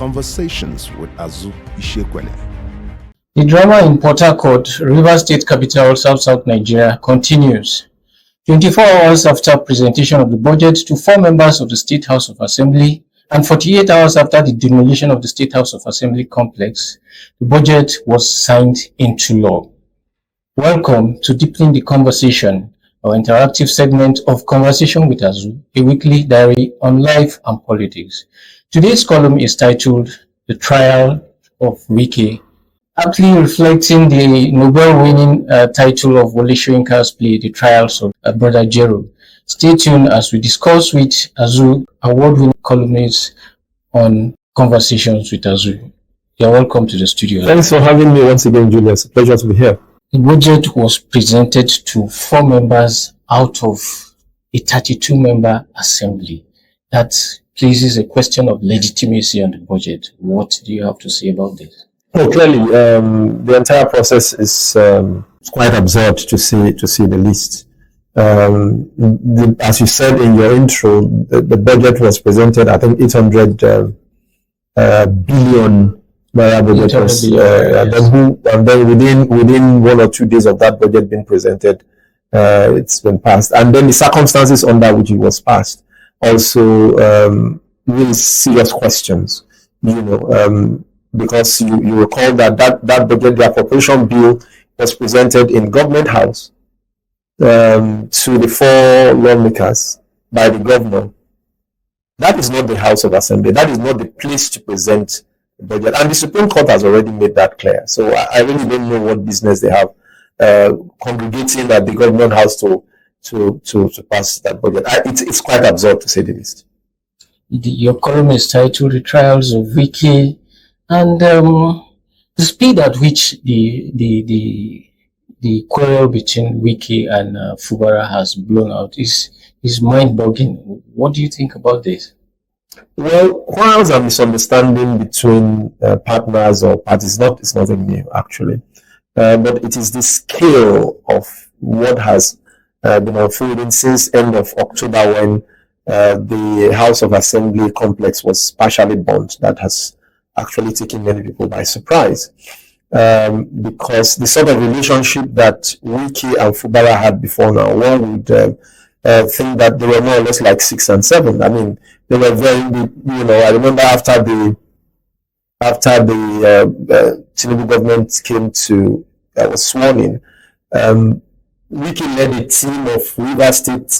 Conversations with Azu Ishiekwene. The drama in Port Harcourt, Rivers State capital, South Nigeria, continues. 24 hours after presentation of the budget to 4 members of the State House of Assembly and 48 hours after the demolition of the State House of Assembly complex, the budget was signed into law. Welcome to Deepening the Conversation, our interactive segment of Conversation with Azu, a weekly diary on life and politics. Today's column is titled The Trial of Wike, aptly reflecting the Nobel-winning title of Wole Soyinka's play, The Trials of Brother Jero. Stay tuned as we discuss with Azu, award-winning columnist, on Conversations with Azu. You're welcome to the studio. Thanks for having me once again, Julius. Pleasure to be here. The budget was presented to 4 members out of a 32-member assembly. That places a question of legitimacy on the budget. What do you have to say about this? Oh, clearly, the entire process is quite absurd to say the least. As you said in your intro, the budget was presented. I think 800 billion budget was, and then within 1 or 2 days of that budget being presented, it's been passed. And then the circumstances under which it was passed also raise serious questions. Because you recall that budget, the appropriation bill, was presented in Government House to the 4 lawmakers by the governor. That is not the House of Assembly. That is not the place to present the budget. And the Supreme Court has already made that clear. So I really don't know what business they have congregating at the Government House to pass that budget. It's quite absurd, to say the least. Your column is titled The Trials of Wike, and the speed at which the quarrel between Wike and Fubara has blown out is mind-boggling. What do you think about this? Well, quarrels and misunderstanding between partners or parties it's nothing new, actually. But it is the scale of what has been unfolding since end of October, when the House of Assembly complex was partially burnt, that has actually taken many people by surprise. Because the sort of relationship that Wike and Fubara had before now, one would think that they were more or less like 6 and 7. I mean, they were very, I remember after the Tinubu government was sworn in, Wike led a team of Rivers State,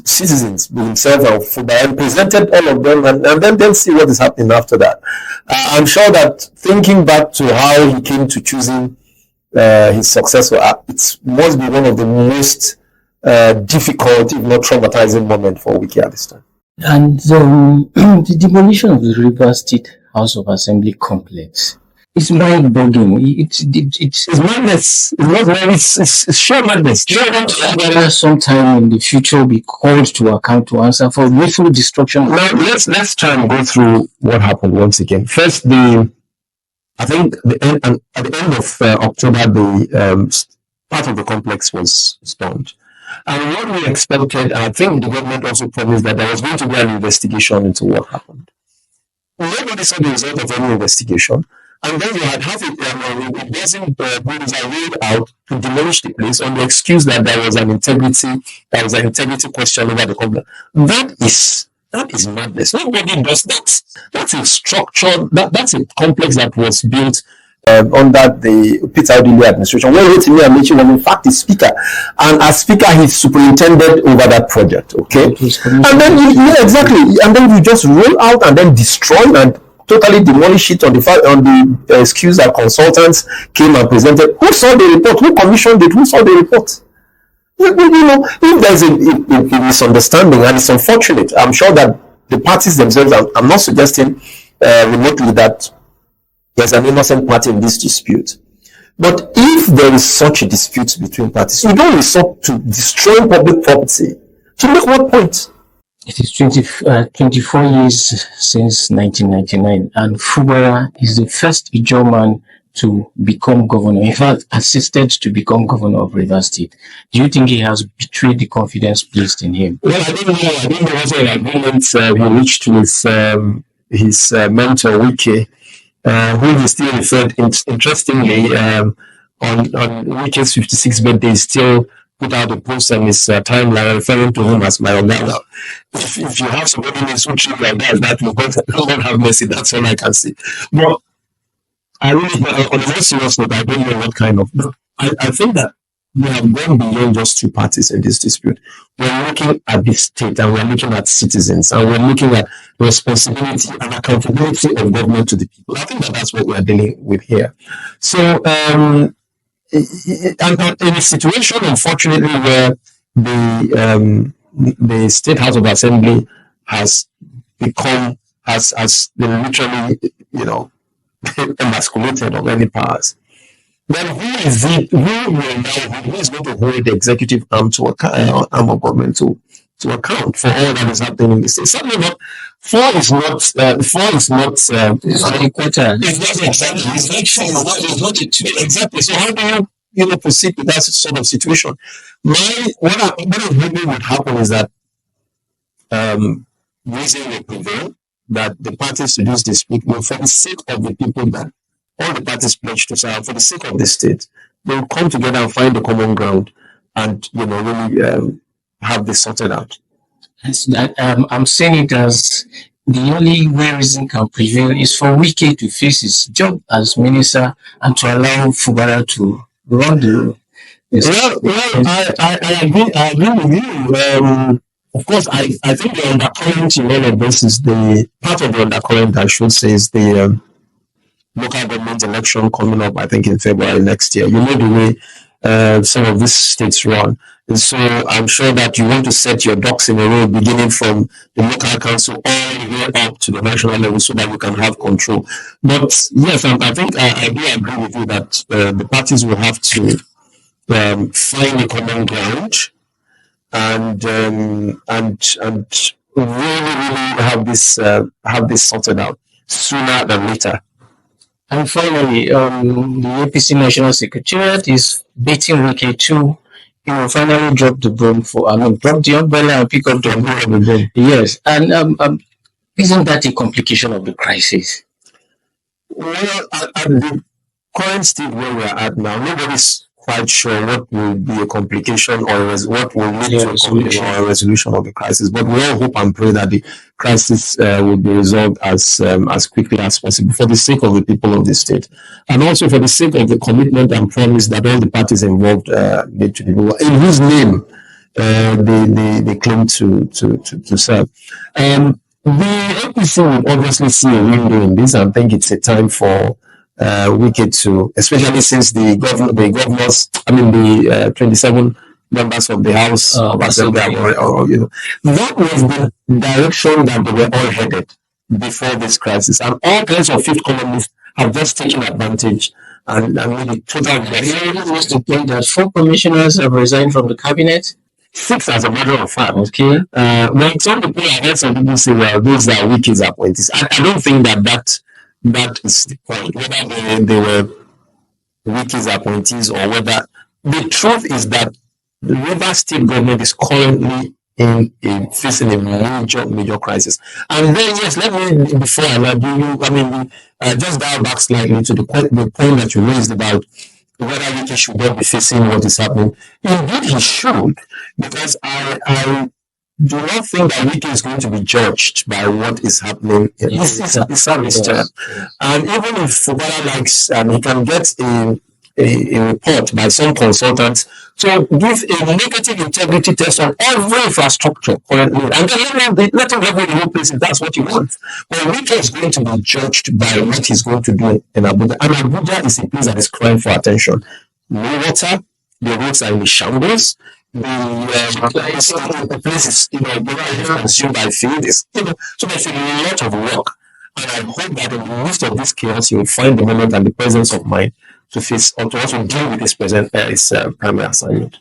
citizens, himself and Fubara, and presented all of them, and then see what is happening after that. I'm sure that thinking back to how he came to choosing his successor, it must be one of the most difficult, if not traumatizing, moment for Wike at this time. And the demolition of the Rivers State House of Assembly complex is mind-boggling. It's madness. It's sheer madness. Whether sometime in the future be called to account to answer for lethal destruction. Now, let's try and go through what happened once again. First, I think at the end of October, the part of the complex was stormed. And what we expected, I think the government also promised that there was going to be an investigation into what happened. Nobody saw the result of any investigation. And then you had half it wasn't rolled out to demolish the place on the excuse that there was an integrity question over the complex. That is madness. Nobody does that. That's a structure. That's a complex that was built under the Peter Odili administration, where Rotimi Amaechi was in fact the speaker, and as speaker he superintended over that project. Okay, and then and then you just roll out and then destroy and totally demolish it on the excuse that consultants came and presented. Who saw the report? Who commissioned it? Who saw the report? If there's a misunderstanding, and it's unfortunate, I'm sure that the parties themselves, I'm not suggesting remotely that there's an innocent party in this dispute. But if there is such a dispute between parties, you don't resort to destroying public property. To make what point? It is 24 years since 1999, and Fubara is the first Ijaw to become governor. In fact, assisted to become governor of Rivers State. Do you think he has betrayed the confidence placed in him? Well, I don't know. I think there was an agreement he reached with his mentor Wike, who he still referred, interestingly, on Wike's 56th birthday, still put out a post on his timeline referring to him as my Oga. If you have somebody who is so cheap like that will God have mercy. That's all I can say. But I really, on a more serious note, I don't know what kind of. I think that we have gone beyond just two parties in this dispute. We're looking at the state, and we're looking at citizens, and we're looking at responsibility and accountability of government to the people. I think that that's what we're dealing with here. So, and in a situation, unfortunately, where the State House of Assembly has become has literally, emasculated of any powers, then who is going to hold the executive arm to account, arm of government to account for all that is happening in the state? Certainly not. Four is not. It's not equator. It's not exactly. It's not exactly. So how do you proceed with that sort of situation? What I'm hoping would happen is that reason will prevail, that the parties to this dispute will, for the sake of the people that all the parties pledge to serve, for the sake of the state, they will come together and find the common ground and really have this sorted out. I'm saying it as the only way reason can prevail is for Wike to face his job as minister and to allow Fubara to run the. I agree with you. Of course, I think the undercurrent in all of this is the part of the undercurrent, I should say, is the local government election coming up, I think, in February next year. You know the way some of these states run. And so I'm sure that you want to set your ducks in a row, beginning from the local council all the way up to the national level so that we can have control. But yes, I think I do agree with you that the parties will have to find a common ground and really have this sorted out sooner than later. And finally, the APC National Secretariat is baiting Wike to, finally drop the broom drop the umbrella and pick up the umbrella. Yes, and isn't that a complication of the crisis? Well, at the current state where we're at now, nobody's quite sure what will be a complication or what will lead to a resolution of the crisis. But we all hope and pray that the crisis will be resolved as quickly as possible for the sake of the people of the state, and also for the sake of the commitment and promise that all the parties involved made to the people in whose name they claim to serve. The APC will obviously see a window in this and think it's a time for Wike to, especially since the 27 members of the House of Assembly, that was the direction that they were all headed before this crisis, and all kinds of fifth columnists have just taken advantage and made a total mess. To point that 4 commissioners have resigned from the cabinet. 6, as a matter of fact. Okay. When some people, I heard some people say, well, those are Wike's appointees. I don't think that is the point, whether they were Wike's appointees or whether. The truth is that the Rivers State government is currently facing a major crisis. And then, yes, let me, before I just dial back slightly to the point that you raised about whether Wike should not be facing what is happening. Indeed, he should, because I do not think that Wike is going to be judged by what is happening. It's his term. And even if Fubara likes, he can get a report by some consultants to give a negative integrity test on every infrastructure currently, and then let him level the whole place if that's what you want. But Wike is going to be judged by what he's going to do in Abuja. And Abuja is a place that is crying for attention. No water, the roads are in shambles. The place is, consumed by fields. So there's a lot of work. And I hope that in the midst of this chaos, you will find the moment and the presence of mind to face or to also deal with his primary assignment.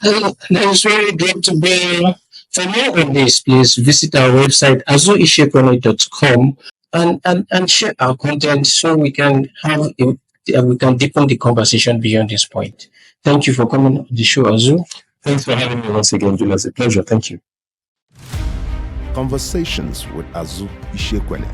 That's really great to be. For more on this, please visit our website azuishiekwene.com and share our content so we can deepen the conversation beyond this point. Thank you for coming on the show, Azu. Thanks for having me once again, Julia. It's a pleasure. Thank you. Conversations with Azu Ishiekwene.